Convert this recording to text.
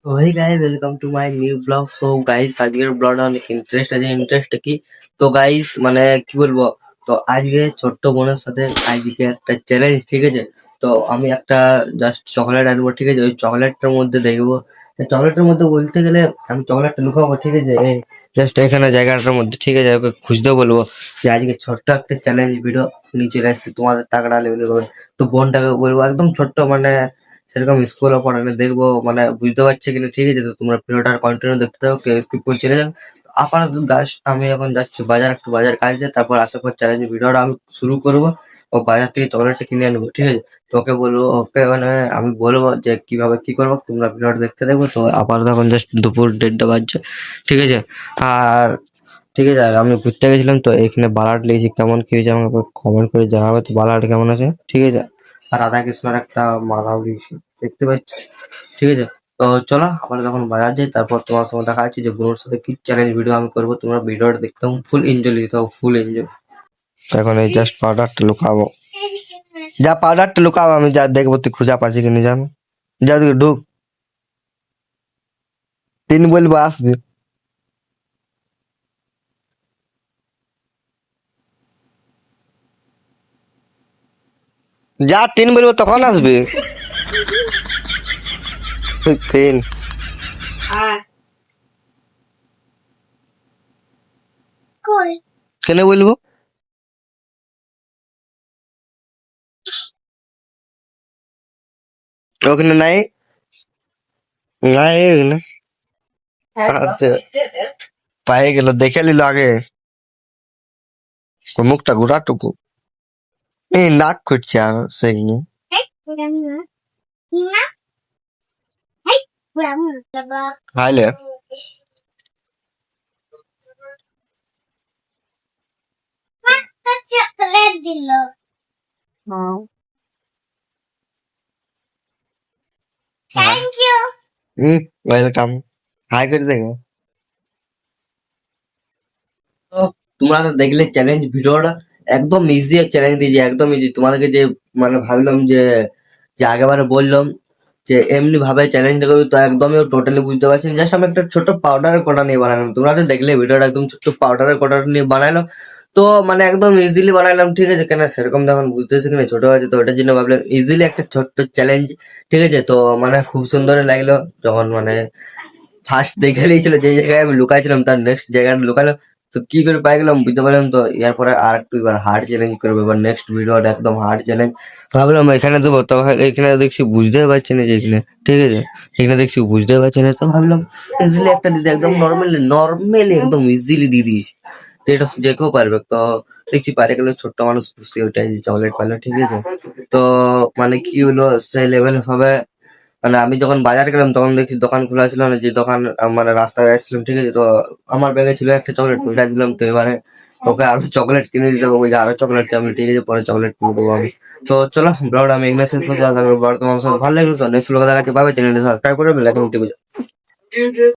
वही guys welcome to my new blog. So guys আজকের ব্লগটা অনেক ইন্টারেস্ট আছে। ইন্টারেস্ট কি? তো গাইস মানে কি বলবো, তো আজকে ছোট্ট বোনের সাথে আজকে একটা চ্যালেঞ্জ, ঠিক আছে? তো আমি একটা জাস্ট চকলেট আনবো, ঠিক আছে? ওই চকলেটটার মধ্যে দেখবো, চকলেটের মধ্যে বলতে গেলে আমি চকলেটটা লুকাবো, ঠিক আছে? জাস্ট এখানে জায়গাটার মধ্যে, ঠিক আছে? ওকে খুঁজতে বলবো যে আজকে ছোট্ট একটা চ্যালেঞ্জ ভিডিও নিয়ে চলে আসছি তোমাদের তাগড়া লেভেলে করবে। তো বোনটাকে বলবো একদম ছোট্ট, মানে সেরকম স্কুলও পড়ে না, দেখবো মানে বুঝতে পারছে কিনা, ঠিক আছে? তো তোমরা ভিডিওটা কন্টিনিউ দেখতে থাকো, কেউ স্কিপ করে চলে যান। আপাতত গাছ আমি এখন যাচ্ছি বাজার, একটু বাজার কাজ আছে, তারপর আসার পর চ্যালেঞ্জ ভিডিওটা আমি শুরু করবো। ও বাজার থেকে চকলেটটা কিনে আনবো, ঠিক আছে? তো ওকে বলবো, ওকে মানে আমি বলবো যে কিভাবে কি করবো, তোমরা ভিডিওটা দেখতে থাকবো। তো আপাতত এখন জাস্ট দুপুর 1:30 বাজছে, ঠিক আছে? আর ঠিক আছে, আর আমি ঘুরতে গেছিলাম, তো এখানে বালাট লেগেছি, কেমন কি হয়েছে আমাকে কমেন্ট করে জানাবে। তো বালাট কেমন আছে, ঠিক আছে? আর রাধা কৃষ্ণের একটা মালাও দিয়েছি, দেখতে পাচ্ছি, ঠিক আছে? তো চলো আমরা যখন বাজার যাই, তারপর তোমার সঙ্গে দেখা যাচ্ছে যে বোনের সাথে কি চ্যালেঞ্জ ভিডিও আমি করবো। তোমরা ভিডিওটা দেখতে ফুল এনজয় দিতে হবে, ফুল এনজয়। এখন এই জাস্ট পাউডারটা লুকাবো, যা পাউডারটা লুকাবো, আমি যা দেখবো তুই খুঁজা পাচ্ছি কিনা জানো। যা তুই ঢুক, তিন বলবো আসবি। যা তিন বলবো তখন আসবি। তিন কেন বলবো? ওখানে নাই, নাই ওখানে। আচ্ছা, পায়ে গেল, দেখে নিল আগে মুখটা ঘোরাটুকু। এই নাক করছে আর সেই নিয়ে খাইলে চকলেট দিল। Thank you. ওয়েলকাম, হাই করে দেখো। তো তোমরা তো দেখলে চ্যালেঞ্জ ভিডিওটা, একদম ইজি চ্যালেঞ্জ দিয়েছি, একদম ইজি। তোমাদেরকে যে মানে ভাবলাম যে যে আগেবারে বললাম যে এমনি ভাবে চ্যালেঞ্জটা করবি, তো একদমই টোটালি বুঝতে পারছি না। জাস্ট আমি একটা ছোট্ট পাউডারের কোটা নিয়ে বানালাম, তোমরা তো দেখলে ভিডিওটা, একদম ছোট্ট পাউডারের কোটা নিয়ে বানালাম। তো মানে একদম ইজিলি বানালাম, ঠিক আছে? কেন সেরকম তখন বুঝতেছি কিনা ছোট আছে, তো ওটার জন্য ভাবলাম ইজিলি একটা ছোট্ট চ্যালেঞ্জ, ঠিক আছে? তো মানে খুব সুন্দর লাগলো যখন মানে ফার্স্ট দেখে নিয়েছিল যে জায়গায় আমি লুকাইছিলাম, তার নেক্সট জায়গাটা লুকালো। তো কি করে পাই গেলাম বুঝতে পারলাম। তো এরপরে আর একটু এবার হার্ড চ্যালেঞ্জ করবো, এবার নেক্সট ভিডিওটা একদম হার্ড চ্যালেঞ্জ ভাবলাম এখানে দেবো। তো এখানে দেখছি বুঝতে পারছি না যে এখানে, ঠিক আছে? এখানে দেখছি বুঝতে পারছি না, তো ভাবলাম ইজিলি একটা দিতে, একদম নর্মালি নর্মালি একদম ইজিলি দিয়ে দিয়েছি। তো এটা যে কেউ পারবে। তো দেখছি পারে গেলে ছোট্ট মানুষ খুশি, ওইটাই চকলেট পাইলো, ঠিক আছে? তো মানে কি হলো, সেই লেভেল হবে। মানে আমি যখন বাজার গেলাম তখন দেখছি দোকান খোলা ছিল না, যে দোকান মানে রাস্তায় আসছিলাম, ঠিক আছে? তো আমার ব্যাগে ছিল একটা চকলেট, ওইটা দিলাম। তো এবারে ওকে আরো চকলেট কিনে দিতে হবে, ওই যে আরো চকলেট চাই আমি, ঠিক আছে? পরে চকলেট কিনে দেবো আমি। তো চলো ব্লগটা আমি এখানে শেষ করছি। আর তোমার সব ভালো লাগলো, তো নেক্সট ব্লগে দেখা যাচ্ছে, পাবে চ্যানেলটা সাবস্ক্রাইব করে বেল আইকন টিপে